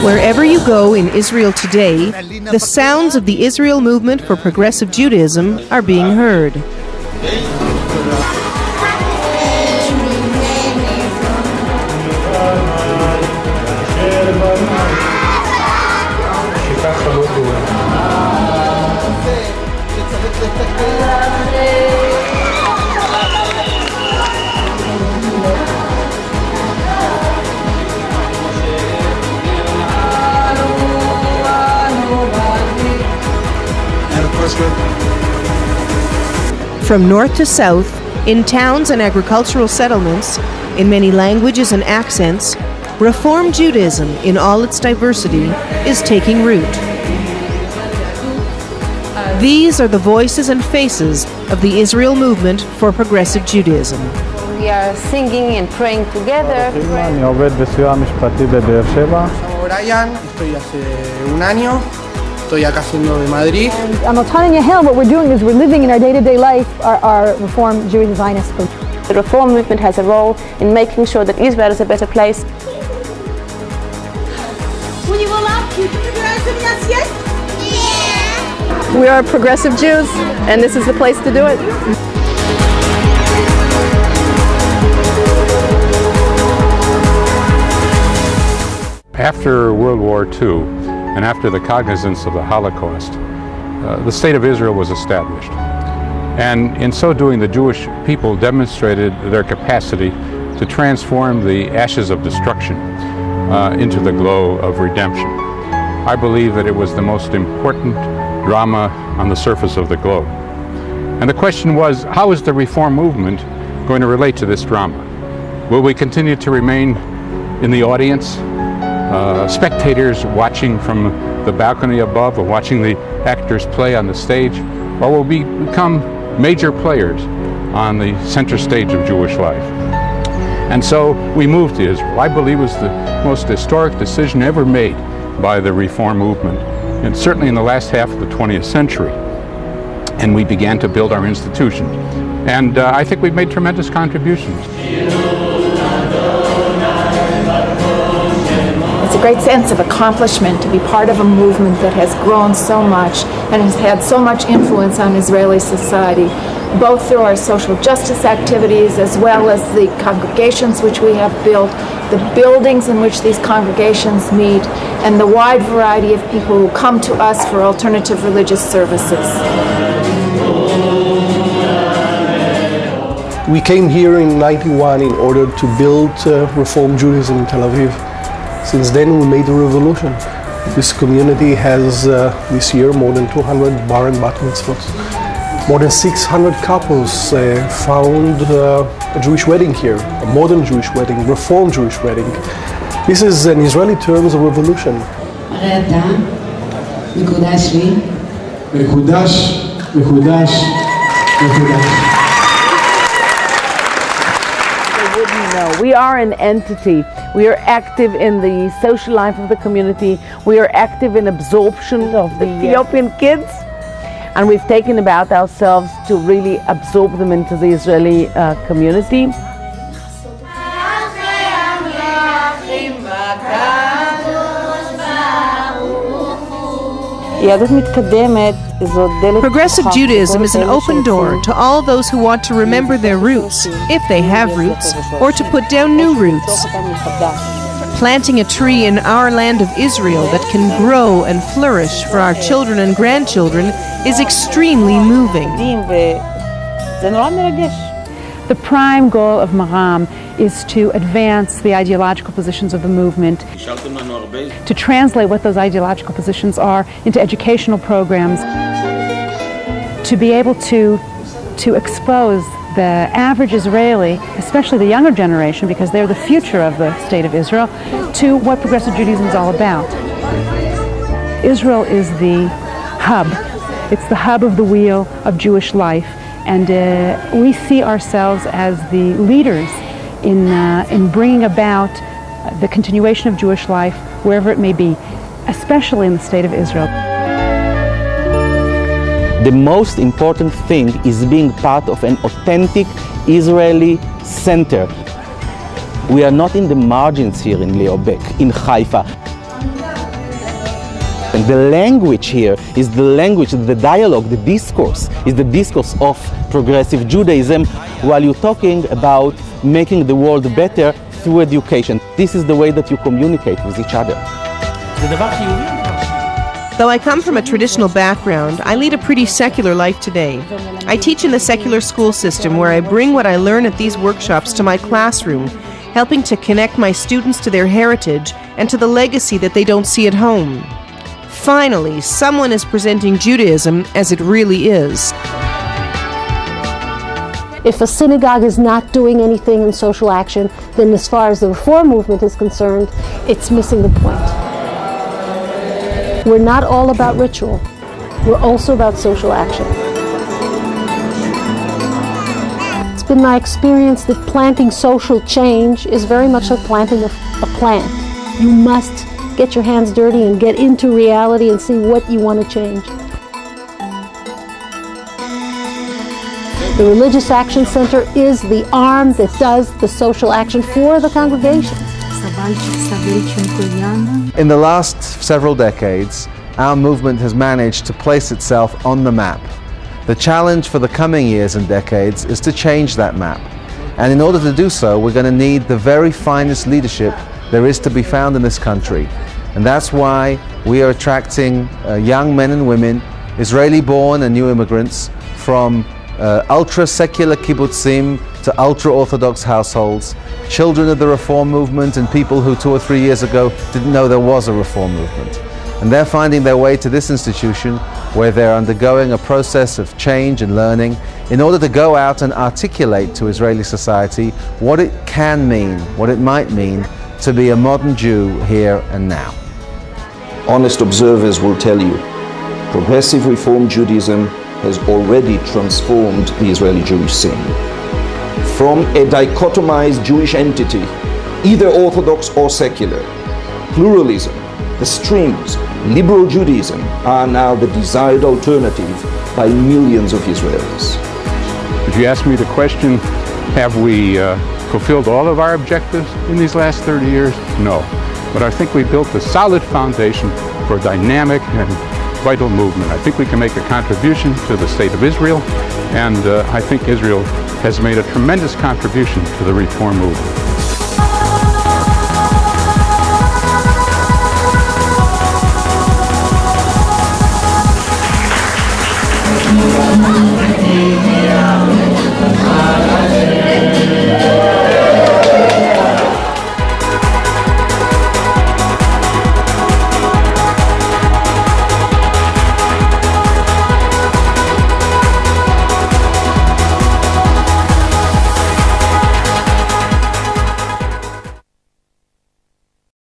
Wherever you go in Israel today, the sounds of the Israel movement for progressive Judaism are being heard. From north to south, in towns and agricultural settlements, in many languages and accents, Reform Judaism in all its diversity is taking root. These are the voices and faces of the Israel movement for progressive Judaism. We are singing and praying together. אני עובד בסיוע המשפטי בבאר שבע. Estoy hace un año. Estoy acá haciendo de Madrid. On Otania Hill, what we're doing is we're living in our day-to-day life our Reform Jewish Zionist culture. The Reform movement has a role in making sure that Israel is a better place. We are progressive Jews, and this is the place to do it. After World War II, and after the cognizance of the Holocaust, the State of Israel was established. And in so doing, the Jewish people demonstrated their capacity to transform the ashes of destruction into the glow of redemption. I believe that it was the most important drama on the surface of the globe. And the question was, how is the Reform movement going to relate to this drama? Will we continue to remain in the audience, spectators watching from the balcony above or watching the actors play on the stage, or will we become major players on the center stage of Jewish life? And so we moved to Israel. I believe it was the most historic decision ever made by the Reform movement, and certainly in the last half of the 20th century. And we began to build our institution. And I think we've made tremendous contributions. It's a great sense of accomplishment to be part of a movement that has grown so much and has had so much influence on Israeli society, both through our social justice activities as well as the congregations which we have built, the buildings in which these congregations meet, and the wide variety of people who come to us for alternative religious services. We came here in '91 in order to build Reform Judaism in Tel Aviv. Since then we made a revolution. This community has this year more than 200 bar and bat mitzvot. More than 600 couples found a Jewish wedding here, a modern Jewish wedding, Reform Jewish wedding. This is, in Israeli terms, a revolution. We are an entity. We are active in the social life of the community. We are active in absorption of the Ethiopian kids. And we've taken about ourselves to really absorb them into the Israeli community. יהדות מתקדמת זו דלת. Progressive Judaism is an open door to all those who want to remember their roots, if they have roots, or to put down new roots. Planting a tree in our land of Israel that can grow and flourish for our children and grandchildren is extremely moving. The prime goal of Maram is to advance the ideological positions of the movement, to translate what those ideological positions are into educational programs, to be able to expose the average Israeli, especially the younger generation, because they're the future of the State of Israel, to what progressive Judaism is all about. Israel is the hub. It's the hub of the wheel of Jewish life. And we see ourselves as the leaders in bringing about the continuation of Jewish life wherever it may be, especially in the State of Israel. The most important thing is being part of an authentic Israeli center. We are not in the margins here in Leobek, in Haifa. And the language here is the language, the dialogue, the discourse, is the discourse of progressive Judaism, while you're talking about making the world better through education. This is the way that you communicate with each other. Though I come from a traditional background, I lead a pretty secular life today. I teach in the secular school system where I bring what I learn at these workshops to my classroom, helping to connect my students to their heritage and to the legacy that they don't see at home. Finally, someone is presenting Judaism as it really is. If a synagogue is not doing anything in social action, then as far as the Reform movement is concerned, it's missing the point. We're not all about ritual. We're also about social action. It's been my experience that planting social change is very much like planting a plant. You must get your hands dirty and get into reality and see what you want to change. The Religious Action Center is the arm that does the social action for the congregation. In the last several decades, our movement has managed to place itself on the map. The challenge for the coming years and decades is to change that map. And in order to do so, we're going to need the very finest leadership there is to be found in this country. And that's why we are attracting young men and women, Israeli-born and new immigrants, from ultra-secular kibbutzim to ultra-Orthodox households, children of the Reform movement and people who 2 or 3 years ago didn't know there was a Reform movement. And they're finding their way to this institution where they're undergoing a process of change and learning in order to go out and articulate to Israeli society what it can mean, what it might mean to be a modern Jew here and now. Honest observers will tell you, progressive Reform Judaism has already transformed the Israeli Jewish scene. From a dichotomized Jewish entity, either Orthodox or secular, pluralism, the streams, liberal Judaism are now the desired alternative by millions of Israelis. If you ask me the question, have we fulfilled all of our objectives in these last 30 years? No. But I think we built a solid foundation for a dynamic and vital movement. I think we can make a contribution to the state of Israel, and I think Israel has made a tremendous contribution to the Reform movement.